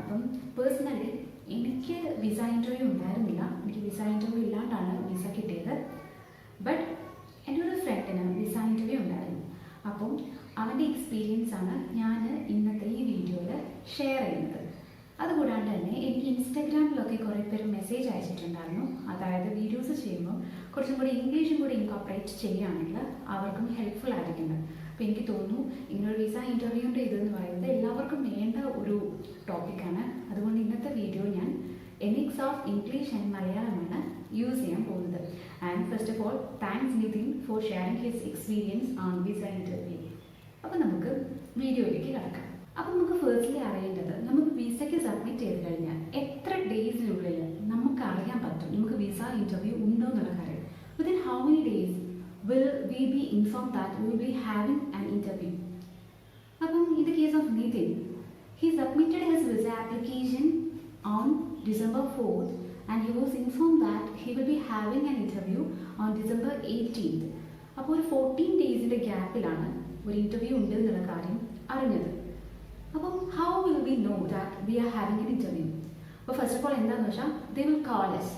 അപ്പം പേഴ്സണലി എനിക്ക് visa interview ഉണ്ടായിരുന്നില്ല. എനിക്ക് വിസ ഇൻ്റർവ്യൂ ഇല്ലാണ്ടാണ് വിസ കിട്ടിയത്. ബട്ട് എൻ്റെ ഒരു ഫ്രണ്ടിന് വിസ ഇൻ്റർവ്യൂ ഉണ്ടായിരുന്നു. അപ്പം അവൻ്റെ എക്സ്പീരിയൻസ് ആണ് ഞാൻ ഇന്നത്തെ ഈ വീഡിയോയിൽ ഷെയർ ചെയ്യുന്നത്. അതുകൂടാണ്ട് തന്നെ എനിക്ക് ഇൻസ്റ്റാഗ്രാമിലൊക്കെ കുറേ പേര് മെസ്സേജ് അയച്ചിട്ടുണ്ടായിരുന്നു. അതായത് വീഡിയോസ് ചെയ്യുമ്പോൾ കുറച്ചും കൂടി ഇംഗ്ലീഷും കൂടി ഇൻകോപ്പറേറ്റ് ചെയ്യുകയാണെങ്കിൽ അവർക്കും ഹെൽപ്ഫുൾ ആയിരിക്കുന്നത്. അപ്പോൾ എനിക്ക് തോന്നുന്നു ഇങ്ങനൊരു വിസ ഇൻ്റർവ്യൂവിൻ്റെ ഇതെന്ന് പറയുന്നത് എല്ലാവർക്കും വേണ്ട ഒരു ടോപ്പിക്കാണ്. അതുകൊണ്ട് ഇന്നത്തെ വീഡിയോ ഞാൻ a mix of English and മലയാളമാണ് യൂസ് ചെയ്യാൻ പോകുന്നത്. And first of all thanks Nithin for sharing his experience on visa interview. അപ്പോൾ നമുക്ക് വീഡിയോയിലേക്ക് കിടക്കാം. അപ്പോൾ നമുക്ക് ഫേസ്റ്റ്ലി അറിയേണ്ടത്, നമുക്ക് വിസയ്ക്ക് സബ്മിറ്റ് ചെയ്ത് കഴിഞ്ഞാൽ എത്ര ഡേയ്സിനുള്ളിൽ നമുക്ക് അറിയാൻ പറ്റും നമുക്ക് വിസ ഇൻ്റർവ്യൂ ഉണ്ടോ എന്നുള്ള കാര്യം. Within how many days will we be informed that we will be having an interview? Upon in the case of Nitin, he submitted his visa application on December 4th and he was informed that he will be having an interview on December 18th. അപ്പോൾ ഒരു 14 ഡേയ്സിൻ്റെ ഗ്യാപ്പിലാണ് ഒരു interview ഉണ്ട് എന്നുള്ള കാര്യം അറിഞ്ഞത്. അപ്പം how will we know that we are having an interview? അപ്പോൾ first of all എന്താണെന്ന് വെച്ചാൽ they will call us.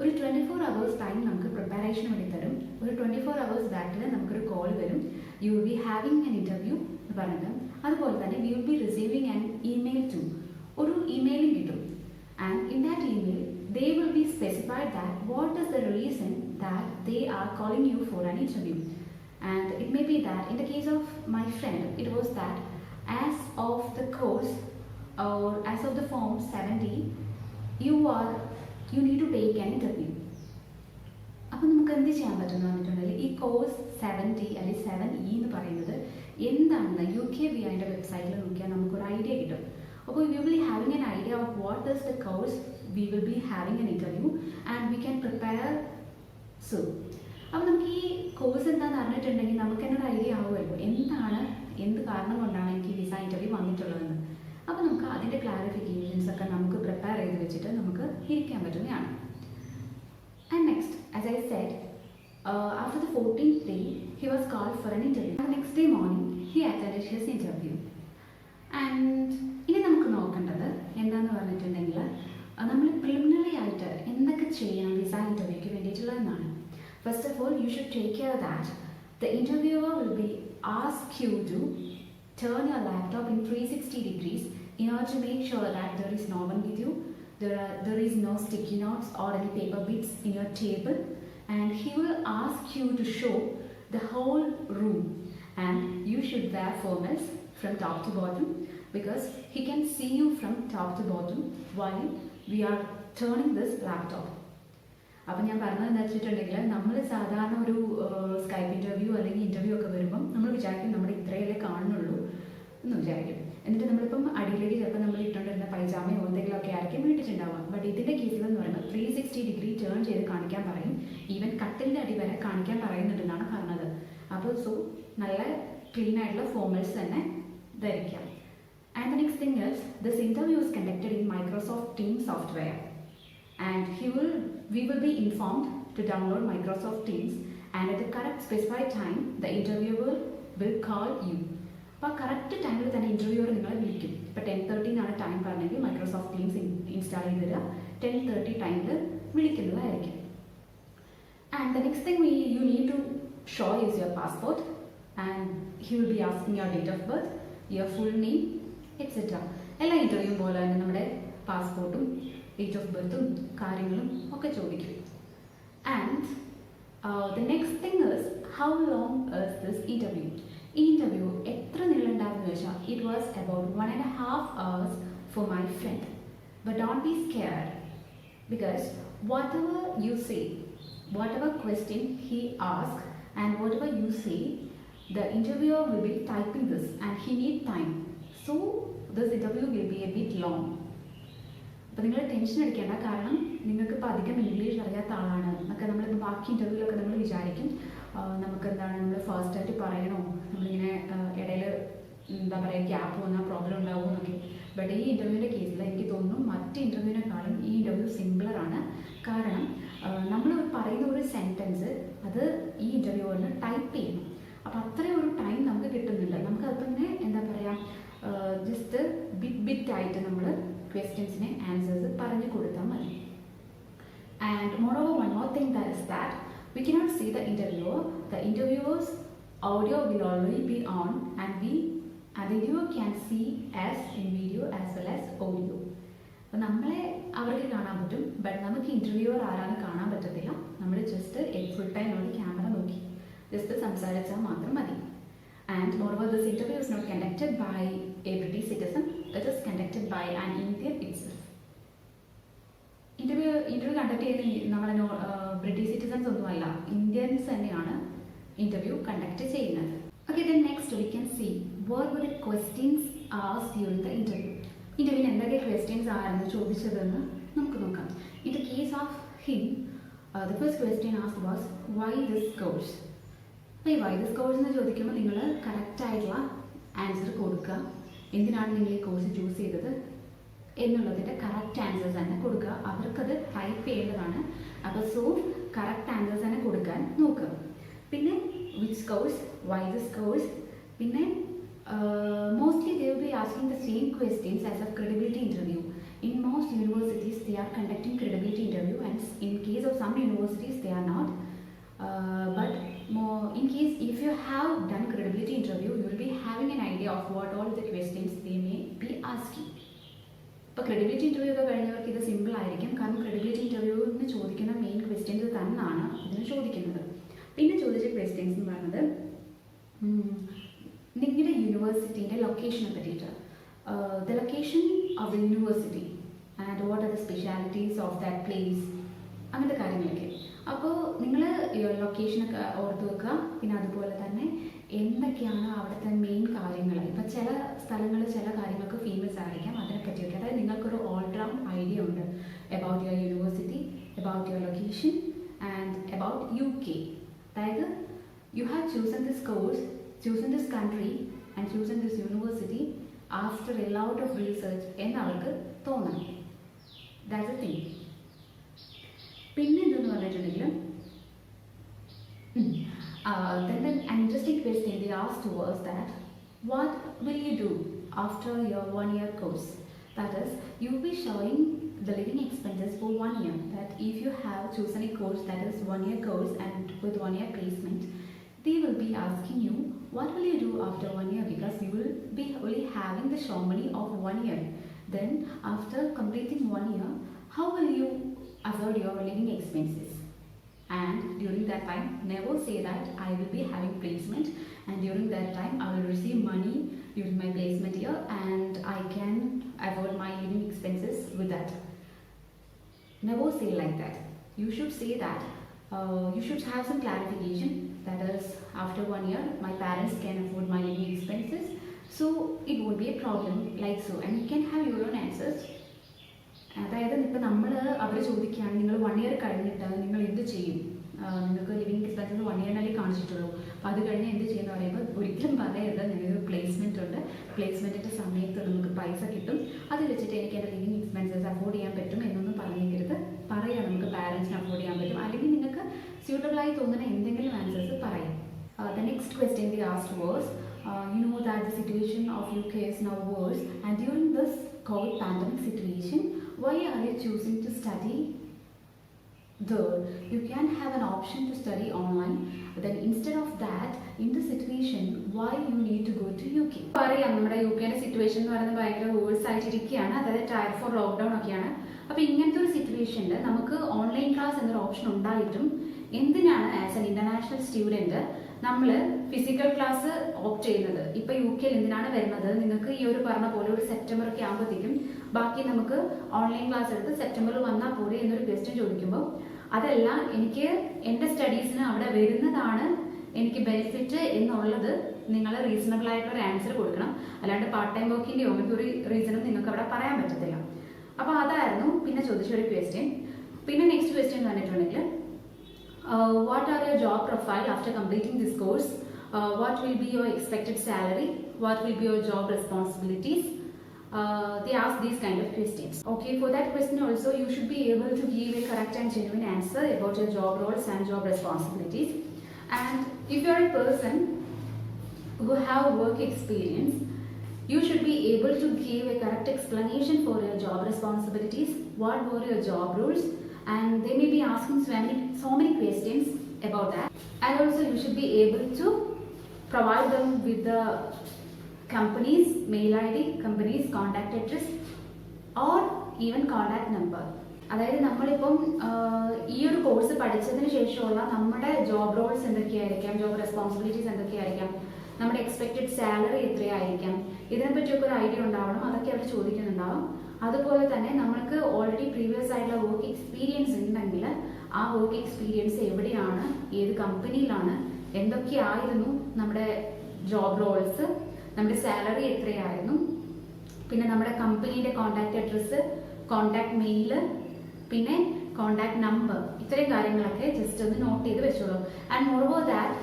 ഒരു 24 hours ടൈം നമുക്ക് പ്രിപ്പറേഷന് വേണ്ടി തരും. ഒരു 24 hours ബാക്കിൽ നമുക്കൊരു കോൾ വരും, you will be having an interview എന്ന് പറഞ്ഞത്. അതുപോലെ തന്നെ we will be receiving an email too, ഒരു ഇമെയിലും കിട്ടും. And in that email they will be specified that what is the reason that they are calling you for an interview. And it may be that in the case of my friend it was that as of the course or as of the form 70 you need to take an interview. അപ്പോൾ നമുക്ക് എന്ത് ചെയ്യാൻ പറ്റുമെന്ന് പറഞ്ഞിട്ടുണ്ടെങ്കിൽ ഈ course 70 അല്ലെങ്കിൽ 7E എന്ന് പറയുന്നത് എന്താണെന്ന് UKVIൻ്റെ വെബ്സൈറ്റിൽ നോക്കിയാൽ നമുക്കൊരു ഐഡിയ കിട്ടും. അപ്പോൾ we will having an idea of what is the course, V will be having N interview and we can prepare soon. അപ്പോൾ നമുക്ക് ഈ കോഴ്സ് എന്താണെന്ന് അറിഞ്ഞിട്ടുണ്ടെങ്കിൽ നമുക്ക് തന്നെ ഒരു ഐഡിയ ആവുമല്ലോ എന്ത് കാരണം കൊണ്ടാണ് എനിക്ക് വിസ ഇൻ്റർവ്യൂ വന്നിട്ടുള്ളതെന്ന്. അപ്പോൾ നമുക്ക് അതിൻ്റെ ക്ലാരിഫിക്കേഷൻസ് ഒക്കെ നമുക്ക് പ്രിപ്പയർ ചെയ്ത് വെച്ചിട്ട് നമുക്ക് ഇരിക്കാൻ പറ്റുന്നതാണ്. And next, as I said, after the 14th day he was called for an interview. The next day morning he attended his interview. And ഇനി നമുക്ക് നോക്കേണ്ടത് എന്താണെന്ന് പറഞ്ഞിട്ടുണ്ടെങ്കിൽ നമ്മൾ പ്രിലിമിനറി ആയിട്ട് എന്തൊക്കെ ചെയ്യണം വിസ ഇൻ്റർവ്യൂക്ക് വേണ്ടിയിട്ടുള്ളതെന്നാണ്. First of all you should take care that the interviewer will be ask you to turn your laptop in 360 degrees in order to make sure that there is no one with you, there is no sticky notes or any paper bits in your table, and he will ask you to show the whole room, and you should wear formals from top to bottom because he can see you from top to bottom while we are turning this laptop. അപ്പം ഞാൻ പറഞ്ഞത് എന്താ വെച്ചിട്ടുണ്ടെങ്കിൽ നമ്മൾ സാധാരണ ഒരു Skype interview അല്ലെങ്കിൽ interview ഒക്കെ വരുമ്പം നമ്മൾ വിചാരിക്കും നമ്മുടെ ഇത്രയല്ലേ കാണുന്നുള്ളൂ എന്ന് വിചാരിക്കും. എന്നിട്ട് നമ്മളിപ്പം അടിയിലേക്ക് ചിലപ്പോൾ നമ്മൾ ഇട്ടുകൊണ്ടിരുന്ന പൈജാമയോ എന്തെങ്കിലുമൊക്കെ ആയിരിക്കും ഇട്ടിട്ടുണ്ടാവുക. ബട്ട് ഇതിൻ്റെ കേസിലെന്ന് പറയുമ്പോൾ 360 ഡിഗ്രി ടേൺ ചെയ്ത് കാണിക്കാൻ പറയും. ഈവൻ കട്ടിലിൻ്റെ അടി വരെ കാണിക്കാൻ പറയുന്നുണ്ടെന്നാണ് പറഞ്ഞത്. അപ്പോൾ നല്ല ക്ലീൻ ആയിട്ടുള്ള ഫോർമൽസ് തന്നെ ധരിക്കാം. And the next thing is this interview is conducted in Microsoft team software. And we will be informed to download Microsoft Teams, and at the correct specified time the interviewer will call you. അപ്പോൾ correct ടൈമിൽ തന്നെ interviewer നിങ്ങളെ വിളിക്കും. ഇപ്പോൾ 10:30 time പറഞ്ഞെങ്കിൽ Microsoft teams install ചെയ്ത് തരിക, 10:30 ടൈമിൽ വിളിക്കുന്നതായിരിക്കും. And the next thing you need to show is your passport, and he will be asking your date of birth, your full name, etc. എല്ലാ ഇൻ്റർവ്യൂ പോലെ തന്നെ നമ്മുടെ പാസ്പോർട്ടും ഡേറ്റ് ഓഫ് ബർത്തും കാര്യങ്ങളും ഒക്കെ ചോദിക്കും. And the next thing is how long is this interview. ഈ interview എത്ര നീളുണ്ടാവുമെന്ന് വെച്ചാൽ it was about 1.5 hours for my friend. But don't be scared because whatever you say, whatever question he asks and whatever you say, the interviewer will be typing this and he needs time. So this interview will be a bit long. അപ്പോൾ നിങ്ങൾ tension അടിക്കേണ്ട. കാരണം നിങ്ങൾക്കിപ്പോൾ അധികം English അറിയാത്ത ആളാണ് എന്നൊക്കെ നമ്മളിപ്പോൾ ബാക്കി ഇൻ്റർവ്യൂവിലൊക്കെ നമ്മൾ വിചാരിക്കും നമുക്ക് എന്താണ് നമ്മൾ ഫാസ്റ്റായിട്ട് പറയണോ, നമ്മളിങ്ങനെ ഇടയിൽ എന്താ പറയുക ഗ്യാപ്പ് വന്നാൽ പ്രോബ്ലം ഉണ്ടാവുമോ എന്നൊക്കെ. ബട്ട് ഈ ഇൻ്റർവ്യൂവിൻ്റെ കേസിൽ എനിക്ക് തോന്നുന്നു മറ്റ് ഇൻ്റർവ്യൂവിനെക്കാളും ഈ ഇൻ്റർവ്യൂ സിംപിളറാണ്. കാരണം നമ്മൾ പറയുന്ന ഒരു സെൻറ്റൻസ് അത് ഈ ഇൻ്റർവ്യൂവിന് ടൈപ്പ് ചെയ്യണം. അപ്പോൾ അത്രയും ഒരു ടൈം നമുക്ക് കിട്ടുന്നില്ല. നമുക്ക് അതിൽ തന്നെ എന്താ പറയുക ജസ്റ്റ് ബിറ്റായിട്ട് നമ്മൾ ക്വസ്റ്റ്യൻസിന് ആൻസേഴ്സ് പറഞ്ഞു കൊടുത്താൽ മതി. And moreover, one more thing that is that we cannot see the interviewer. The interviewer's audio will already be on, and the interviewer can see us in video as well as audio. അപ്പോൾ നമ്മളെ അവർക്ക് കാണാൻ പറ്റും, but നമുക്ക് interviewer ആരാന്ന് കാണാൻ പറ്റത്തില്ല. നമ്മൾ ജസ്റ്റ് ഫുൾ ടൈം നമ്മൾ ക്യാമറ നോക്കി ജസ്റ്റ് സംസാരിച്ചാൽ മാത്രം മതി. And moreover, this interview is not conducted by a British citizen. It is conducted by an Indian itself. Interview conduct ചെയ്യുന്ന നമ്മുടെ ബ്രിട്ടീഷ് സിറ്റിസൺസ് ഒന്നുമല്ല, ഇന്ത്യൻസ് തന്നെയാണ് ഇന്റർവ്യൂ കണ്ടക്ട് ചെയ്യുന്നത്. Okay, then next we can see what were the questions asked during the interview. ഇന്റർവ്യൂവിന് എന്തൊക്കെ questions ആയിരുന്നു ചോദിച്ചതെന്ന് നമുക്ക് നോക്കാം. In the case of him, the first question asked was why this course. അപ്പോൾ ഈ വൈ ദിസ് കോഴ്സ് എന്ന് ചോദിക്കുമ്പോൾ നിങ്ങൾ കറക്റ്റായിട്ടുള്ള ആൻസർ കൊടുക്കുക. എന്തിനാണ് നിങ്ങൾ ഈ കോഴ്സ് ചൂസ് ചെയ്തത് എന്നുള്ളതിൻ്റെ കറക്റ്റ് ആൻസേഴ്സ് തന്നെ കൊടുക്കുക. അവർക്കത് ടൈപ്പ് ചെയ്യേണ്ടതാണ്. അപ്പോൾ സോ കറക്റ്റ് ആൻസേഴ്സ് തന്നെ കൊടുക്കാൻ നോക്കുക. പിന്നെ which course, why this course. പിന്നെ mostly they will be asking the same questions as a credibility interview. In most universities they are conducting credibility interview, and in case of some universities they are not. But in case if you have done credibility interview, you will be having an idea of what all the questions they may be asking. ഇപ്പോൾ credibility interview ഒക്കെ കഴിഞ്ഞവർക്ക് ഇത് simple ആയിരിക്കും, കാരണം credibility ഇൻ്റർവ്യൂവിന് ചോദിക്കുന്ന main questions തന്നെയാണ് ഇതിന് ചോദിക്കുന്നത്. പിന്നെ ചോദിച്ച ക്വസ്റ്റ്യൻസ് എന്ന് പറയുന്നത് നിങ്ങളുടെ യൂണിവേഴ്സിറ്റീൻ്റെ ലൊക്കേഷനെ പറ്റിയിട്ട്, the location of the university and what are the specialities of that place, അങ്ങനത്തെ കാര്യങ്ങളൊക്കെ. അപ്പോൾ നിങ്ങൾ ലൊക്കേഷനൊക്കെ ഓർത്ത് വെക്കുക. പിന്നെ അതുപോലെ തന്നെ എന്തൊക്കെയാണ് അവിടുത്തെ മെയിൻ കാര്യങ്ങൾ. ഇപ്പം ചില സ്ഥലങ്ങൾ ചില കാര്യങ്ങൾക്ക് ഫേമസ് ആയിരിക്കാം, അതിനെപ്പറ്റിയൊക്കെ. അതായത് നിങ്ങൾക്കൊരു ഓൾറൗണ്ട് ഐഡിയ ഉണ്ട് about your university, about your location and about UK. അതായത് you have chosen this course, chosen this country and chosen this university after a lot of research എന്ന് അവർക്ക് തോന്നണം. That's A thing. പിന്നെ എന്തെന്ന് പറഞ്ഞിട്ടുണ്ടെങ്കിൽ then an interesting question they asked was that what will you do after your 1-year course. That is, you will be showing the living expenses for 1 year. That if you have chosen a course that is 1-year course and with 1-year placement, they will be asking you what will you do after 1 year, because you will be only having the show money of 1 year. Then after completing 1 year, how will you afford your living expenses? And during that time, never say that I will be having placement, and during that time I will receive money during my placement year and I can afford my living expenses with that. Never say like that. You should say that you should have some clarification. That is, after 1 year my parents can afford my living expenses, so it won't be a problem like so, and you can have your own answers. അതായത് ഇപ്പം നമ്മൾ അവർ ചോദിക്കുകയാണ് നിങ്ങൾ 1 year കഴിഞ്ഞിട്ട് നിങ്ങൾ എന്ത് ചെയ്യും, നിങ്ങൾക്ക് ലിവിങ് എക്സ്പെൻസസ് 1 yearനല്ലേ കാണിച്ചിട്ടുള്ളൂ, അപ്പോൾ അത് കഴിഞ്ഞ് എന്ത് ചെയ്യുമെന്ന് പറയുമ്പോൾ ഒരിക്കലും പറയരുത് ഞങ്ങൾക്ക് പ്ലേസ്മെൻറ്റ് ഉണ്ട്, പ്ലേസ്മെൻറ്റിൻ്റെ സമയത്ത് നമുക്ക് പൈസ കിട്ടും, അത് വെച്ചിട്ട് എനിക്ക് എൻ്റെ ലിവിങ് എക്സ്പെൻസസ് അഫോർഡ് ചെയ്യാൻ പറ്റും എന്നൊന്നും പറഞ്ഞേക്കരുത്. പറയാം നമുക്ക് പാരൻസിന് അഫോർഡ് ചെയ്യാൻ പറ്റും, അല്ലെങ്കിൽ നിങ്ങൾക്ക് സ്യൂട്ടബിളായി തോന്നുന്ന എന്തെങ്കിലും ആൻസേഴ്സ് പറയാം. The next question they asked was, you know that the situation of UK is now worse, and during this COVID pandemic situation, why are you choosing to study there? You can have an option to study online, but then instead of that, in the situation, why you need to go to UK? പറയാം, നമ്മുടെ UKയുടെ situation എന്ന് പറയുന്നത് ഭയങ്കര verse ആയിട്ടിരിക്കുകയാണ്. അതായത് tyre 4 lockdown ഒക്കെയാണ്. അപ്പോൾ ഇങ്ങനത്തെ ഒരു സിറ്റുവേഷനിൽ നമുക്ക് ഓൺലൈൻ ക്ലാസ് എന്നൊരു ഓപ്ഷൻ ഉണ്ടായിട്ടും എന്തിനാണ് ആസ് എൻ ഇൻ്റർനാഷണൽ സ്റ്റുഡൻറ്റ് നമ്മൾ ഫിസിക്കൽ ക്ലാസ് ഓപ്റ്റ് ചെയ്യുന്നത്? ഇപ്പോൾ UK എന്തിനാണ് വരുന്നത്? നിങ്ങൾക്ക് ഈ ഒരു പറഞ്ഞ പോലെ ഒരു സെപ്റ്റംബർ ഒക്കെ ആകുമ്പോഴത്തേക്കും ബാക്കി നമുക്ക് ഓൺലൈൻ ക്ലാസ് എടുത്ത് സെപ്റ്റംബറിൽ വന്നാൽ പോരെ എന്നൊരു ക്വസ്റ്റ്യൻ ചോദിക്കുമ്പോൾ, അതല്ല എനിക്ക് എൻ്റെ സ്റ്റഡീസിന് അവിടെ വരുന്നതാണ് എനിക്ക് ബെനിഫിറ്റ് എന്നുള്ളത് നിങ്ങൾ റീസണബിൾ ആയിട്ടൊരു ആൻസർ കൊടുക്കണം. അല്ലാണ്ട് പാർട്ട് ടൈം വർക്കിൻ്റെയോ അങ്ങനത്തെ ഒരു റീസണും നിങ്ങൾക്ക് അവിടെ പറയാൻ പറ്റത്തില്ല. അപ്പോൾ അതായിരുന്നു പിന്നെ ചോദിച്ച ഒരു ക്വസ്റ്റ്യൻ. പിന്നെ നെക്സ്റ്റ് ക്വസ്റ്റ്യൻ വന്നിട്ടുണ്ടെങ്കിൽ what are your job profile after completing this course? What will be your expected salary? What will be your job responsibilities? They ask these kind of questions. Okay, for that question also you should be able to give a correct and genuine answer about your job roles and job responsibilities. And if you are a person who have work experience, You should be able to give a correct explanation for your job responsibilities, what were your job roles, and they may be asking so many questions about that. And also you should be able to provide them with the company's mail ID, company's contact address, or even contact number. അതായത് നമ്മളിപ്പം ഈ ഒരു course പഠിച്ചതിന് ശേഷമുള്ള നമ്മുടെ job Rolls എന്തൊക്കെയായിരിക്കാം, job responsibilities എന്തൊക്കെയായിരിക്കാം, നമ്മുടെ expected salary എത്രയായിരിക്കാം, ഇതിനെപ്പറ്റിയൊക്കെ ഒരു idea ഉണ്ടാവണം. അതൊക്കെ അവർ ചോദിക്കുന്നുണ്ടാവും. അതുപോലെ തന്നെ നമ്മൾക്ക് ഓൾറെഡി പ്രീവിയസ് ആയിട്ടുള്ള വർക്ക് എക്സ്പീരിയൻസ് ഉണ്ടെങ്കിൽ ആ വർക്ക് എക്സ്പീരിയൻസ് എവിടെയാണ്, ഏത് കമ്പനിയിലാണ്, എന്തൊക്കെയായിരുന്നു നമ്മുടെ ജോബ് റോൾസ്, നമ്മുടെ സാലറി എത്രയായിരുന്നു, പിന്നെ നമ്മുടെ കമ്പനിയുടെ കോൺടാക്ട് അഡ്രസ്സ്, കോൺടാക്ട് മെയില്, പിന്നെ കോൺടാക്ട് നമ്പർ, ഇത്രയും കാര്യങ്ങളൊക്കെ ജസ്റ്റ് ഒന്ന് നോട്ട് ചെയ്ത് വെച്ചോളൂ. And moreover that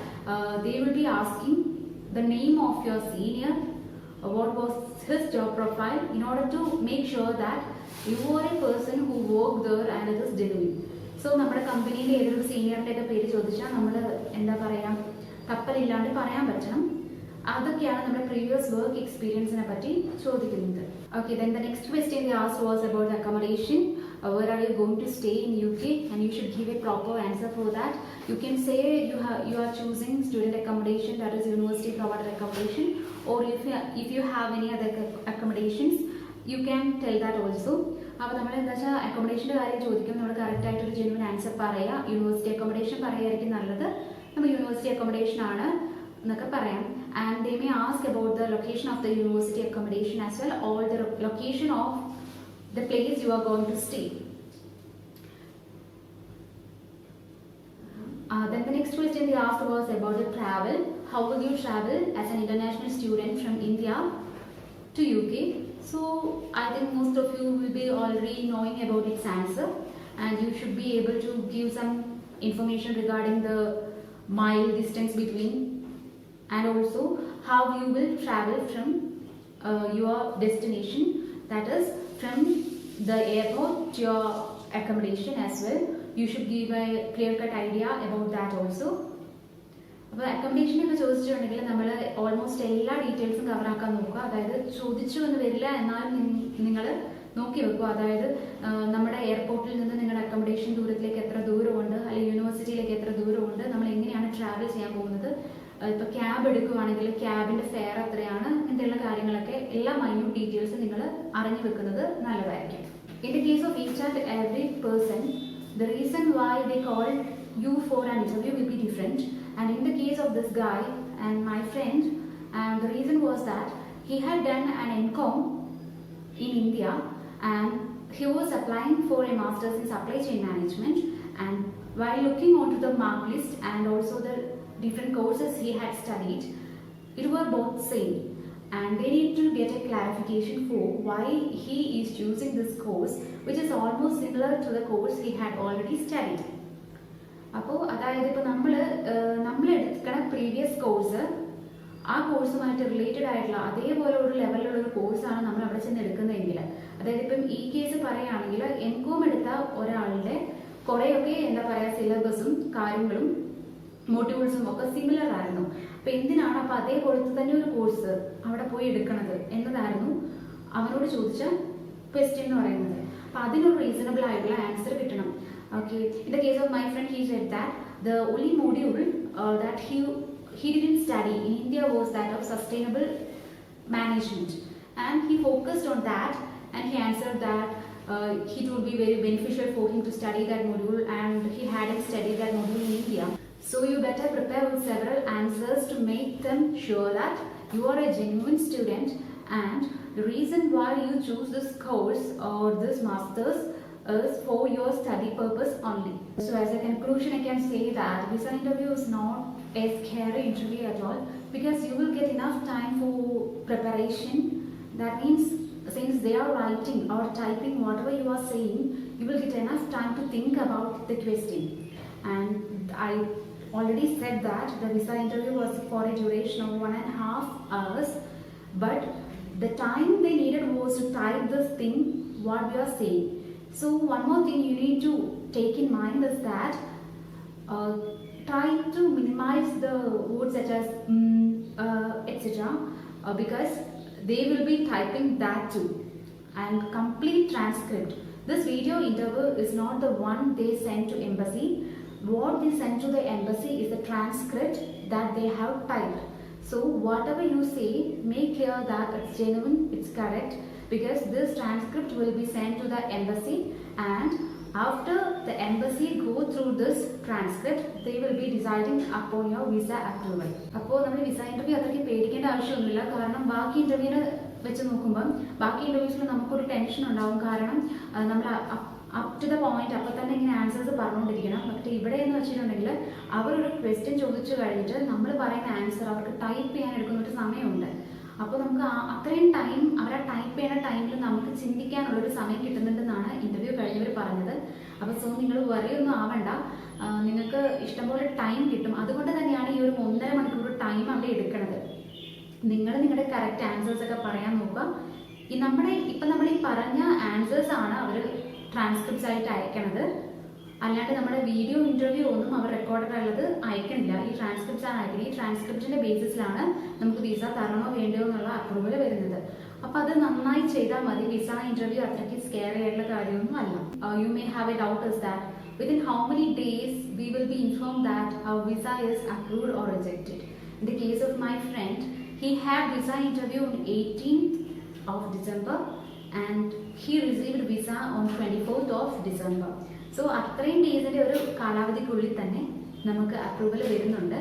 they will be asking the name of your senior, what was his job profile, in order to make sure that you are a person who worked there and it is genuine. So നമ്മുടെ കമ്പനിയിൽ ഏതൊരു സീനിയറിൻ്റെ ഒക്കെ പേര് ചോദിച്ചാൽ നമ്മൾ എന്താ പറയുക, തപ്പലില്ലാണ്ട് പറയാൻ പറ്റണം. അതൊക്കെയാണ് നമ്മുടെ പ്രീവിയസ് വർക്ക് എക്സ്പീരിയൻസിനെ പറ്റി ചോദിക്കുന്നത്. Okay, then the next question they asked was about the accommodation. Where are you going to stay in UK? And you should give a proper answer for that. You can say you are choosing student accommodation, that is university provided accommodation, or if you have any other accommodations, you can tell that also. അപ്പോൾ നമ്മൾ എന്താ വെച്ചാൽ അക്കോമഡേഷൻ്റെ കാര്യം ചോദിക്കും, നമ്മൾ correct ആയിട്ടൊരു genuine answer പറയുക. University accommodation പറയുമായിരിക്കും നല്ലത്. നമ്മൾ യൂണിവേഴ്സിറ്റി അക്കോമഡേഷൻ ആണ് എന്നൊക്കെ പറയാം. And they may ask about the location of the university accommodation as well, or the location of the place you are going to stay. Then the next question they asked was about the travel. How will you travel as an international student from India to UK? So I think most of you will be already knowing about its answer, and you should be able to give some information regarding the mile distance between, and also how you will travel from your destination, that is from the airport to your accommodation as well. You should give a clear-cut idea about that also. അപ്പോൾ അക്കോമഡേഷനൊക്കെ ചോദിച്ചിട്ടുണ്ടെങ്കിൽ നമ്മൾ almost എല്ലാ ഡീറ്റെയിൽസും കവറാക്കാൻ നോക്കുക. അതായത് ചോദിച്ചു എന്ന് വരില്ല, എന്നാലും നിങ്ങൾ നോക്കി വെക്കുക. അതായത് നമ്മുടെ എയർപോർട്ടിൽ നിന്ന് നിങ്ങളുടെ അക്കോമഡേഷൻ ദൂരത്തിലേക്ക് എത്ര ദൂരമുണ്ട്, അല്ലെങ്കിൽ യൂണിവേഴ്സിറ്റിയിലേക്ക് എത്ര ദൂരമുണ്ട്, നമ്മൾ എങ്ങനെയാണ് ട്രാവൽ ചെയ്യാൻ പോകുന്നത്, ഇപ്പോൾ ക്യാബ് എടുക്കുകയാണെങ്കിൽ ക്യാബിൻ്റെ ഫെയർ എത്രയാണ്, ഇങ്ങനത്തെയുള്ള കാര്യങ്ങളൊക്കെ എല്ലാ മൈന്യൂട്ട് ഡീറ്റെയിൽസും നിങ്ങൾ അറിഞ്ഞു വെക്കുന്നത് നല്ലതായിരിക്കും. In the case of each and every person, the reason why they called you for an interview will be different. And in the case of this guy and my friend, and the reason was that he had done an MCom in India, and he was applying for a master's in supply chain management. And while looking onto the mark list and also the different courses he had studied, it were both same, and they need to get a clarification for why he is choosing this course, which is almost similar to the course he had already studied. അപ്പോൾ അതായത് ഇപ്പോൾ നമ്മൾ എടുക്കുന്ന previous course ആ കോഴ്സുമായിട്ട് related ആയിട്ടുള്ള അതേപോലെ ഒരു ലെവലിലുള്ള ഒരു കോഴ്സാണ് നമ്മൾ അവിടെ ചെന്ന് എടുക്കുന്നതെങ്കിൽ, അതായത് ഇപ്പം ഈ കേസ് പറയുകയാണെങ്കിൽ MCom എടുത്ത ഒരാളുടെ കുറേയൊക്കെ എന്താ പറയുക സിലബസും കാര്യങ്ങളും മോഡ്യൂൾസും ഒക്കെ സിമിലർ ആയിരുന്നു. അപ്പം എന്തിനാണ് അപ്പോൾ അതേപോലത്തെ തന്നെ ഒരു കോഴ്സ് അവിടെ പോയി എടുക്കണത് എന്നതായിരുന്നു അവനോട് ചോദിച്ച ക്വസ്റ്റ്യൻ എന്ന് പറയുന്നത്. അപ്പം അതിനൊരു റീസണബിൾ ആയിട്ടുള്ള ആൻസർ കിട്ടണം. Okay, in the case of my friend, he said that the only module that he didn't study in India was that of sustainable management, and he focused on that, and he answered that it would be very beneficial for him to study that module, and he hadn't studied that module in India. So you better prepare with several answers to make them sure that you are a genuine student, and the reason why you choose this course or this master's is for your study purpose only. So as a conclusion, I can say that visa interview is not a scary interview at all, because you will get enough time for preparation. That means since they are writing or typing whatever you are saying, you will get enough time to think about the question. And I already said that the visa interview was for a duration of 1.5 hours, but the time they needed was to type this thing what we are saying. So one more thing you need to take in mind is that try to minimize the words such as etc. Because they will be typing that too. And complete transcript. This video interview is not the one they send to embassy. What they send to the embassy is the transcript that they have typed. So whatever you say, make clear that it's genuine, it's correct, because this transcript will be sent to the embassy, and after the embassy go through this transcript, they will be deciding upon your visa approval. അപ്പോൾ നമ്മൾ visa interview അത്രയ്ക്ക് പേടിക്കേണ്ട ആവശ്യമൊന്നുമില്ല. കാരണം ബാക്കി ഇന്റർവ്യൂവിനെ വെച്ച് നോക്കുമ്പം ബാക്കി ഇന്റർവ്യൂസിൽ നമുക്കൊരു ടെൻഷൻ ഉണ്ടാവും. കാരണം നമ്മൾ അപ് ടു ദ പോയിന്റ് അപ്പോൾ തന്നെ ഇങ്ങനെ ആൻസേഴ്സ് പറഞ്ഞുകൊണ്ടിരിക്കണം. പക്ഷേ ഇവിടെ എന്ന് വെച്ചിട്ടുണ്ടെങ്കിൽ അവരൊരു ക്വസ്റ്റ്യൻ ചോദിച്ചു കഴിഞ്ഞിട്ട് നമ്മൾ പറയുന്ന ആൻസർ അവർക്ക് ടൈപ്പ് ചെയ്യാൻ എടുക്കുന്ന ഒരു സമയമുണ്ട്. അപ്പോൾ നമുക്ക് അത്രയും ടൈം അവരെ ടൈപ്പ് ചെയ്യുന്ന ടൈമിൽ നമുക്ക് ചിന്തിക്കാനുള്ളൊരു സമയം കിട്ടുന്നുണ്ടെന്നാണ് ഇന്റർവ്യൂ കഴിഞ്ഞവർ പറഞ്ഞത്. അപ്പോൾ സോ നിങ്ങൾ വറിയൊന്നും ആവണ്ട, നിങ്ങൾക്ക് ഇഷ്ടംപോലെ ടൈം കിട്ടും. അതുകൊണ്ട് തന്നെയാണ് ഈ ഒരു 1.5 മണിക്കൂർ ടൈം അവിടെ എടുക്കുന്നത്. നിങ്ങൾ നിങ്ങളുടെ കറക്റ്റ് ആൻസേഴ്സ് ഒക്കെ പറയാൻ നോക്കുക. ഇപ്പം നമ്മൾ ഈ പറഞ്ഞ ആൻസേഴ്സ് ആണ് അവർ ട്രാൻസ്ക്രിപ്റ്റ്സ് ആയിട്ട് അയക്കണത്. അല്ലാണ്ട് നമ്മുടെ വീഡിയോ ഇന്റർവ്യൂ ഒന്നും അവർ റെക്കോർഡഡ് ആയുള്ളത് അയക്കണില്ല. ഈ ട്രാൻസ്ക്രിപ്റ്റ്സ് ആണ് അയക്കുന്നത്. ഈ ട്രാൻസ്ക്രിപ്റ്റിന്റെ ബേസിസിലാണ് നമുക്ക് വിസ തരണോ വേണ്ടയോ എന്നുള്ള അപ്രൂവൽ വരുന്നത്. അപ്പോൾ അത് നന്നായി ചെയ്താൽ മതി. വിസ ഇന്റർവ്യൂ അത്രയ്ക്ക് സ്കെയർ ആയിട്ടുള്ള കാര്യമൊന്നും അല്ല. You may have A doubt is that within how many days we will be informed that our visa is approved or rejected. In the case of my friend, he had visa interview on 18th of December and he received visa on 24th of December. So അത്രയും ഡേയ്സിൻ്റെ ഒരു കാലാവധിക്കുള്ളിൽ തന്നെ നമുക്ക് approval വരുന്നുണ്ട്.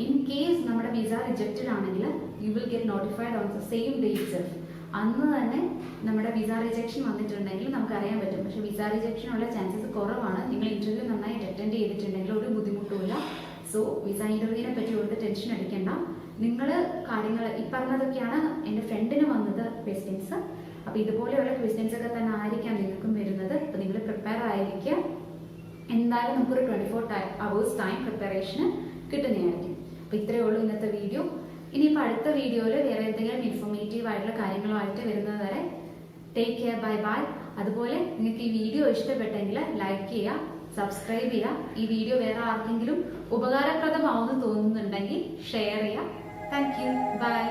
In case നമ്മുടെ visa rejected ആണെങ്കിൽ you will get notified on the same day itself. അന്ന് തന്നെ നമ്മുടെ വിസ റിജക്ഷൻ വന്നിട്ടുണ്ടെങ്കിൽ നമുക്കറിയാൻ പറ്റും. പക്ഷേ വിസ റിജക്ഷനുള്ള ചാൻസസ് കുറവാണ്. നിങ്ങൾ ഇൻ്റർവ്യൂ നന്നായിട്ട് അറ്റൻഡ് ചെയ്തിട്ടുണ്ടെങ്കിൽ ഒരു ബുദ്ധിമുട്ടുമില്ല. സോ വിസ ഇൻ്റർവ്യൂവിനെ പറ്റി ഒരു ടെൻഷൻ അടിക്കേണ്ട. നിങ്ങൾ കാര്യങ്ങൾ ഈ പറഞ്ഞതൊക്കെയാണ് എൻ്റെ ഫ്രണ്ടിന് വന്നത് ക്വസ്റ്റ്യൻസ്. അപ്പോൾ ഇതുപോലെയുള്ള ക്വസ്റ്റ്യൻസ് ഒക്കെ തന്നെ ആയിരിക്കാം നിങ്ങൾക്കും വരുന്നത്. അപ്പോൾ നിങ്ങൾ പ്രിപ്പയർ ആയിരിക്കുക. എന്തായാലും നമുക്കൊരു 24 hours ടൈം പ്രിപ്പറേഷന് കിട്ടുന്നതായിരിക്കും. അപ്പോൾ ഇത്രയേ ഉള്ളൂ ഇന്നത്തെ വീഡിയോ. ഇനിയിപ്പോൾ അടുത്ത വീഡിയോയിൽ വേറെ എന്തെങ്കിലും ഇൻഫോർമേറ്റീവ് ആയിട്ടുള്ള കാര്യങ്ങളുമായിട്ട് വരുന്നത് വരെ ടേക്ക് കെയർ, ബൈ ബൈ. അതുപോലെ നിങ്ങൾക്ക് ഈ വീഡിയോ ഇഷ്ടപ്പെട്ടെങ്കിൽ ലൈക്ക് ചെയ്യുക, സബ്സ്ക്രൈബ് ചെയ്യുക. ഈ വീഡിയോ വേറെ ആർക്കെങ്കിലും ഉപകാരപ്രദമാവുമെന്ന് തോന്നുന്നുണ്ടെങ്കിൽ ഷെയർ ചെയ്യുക. Thank you, by.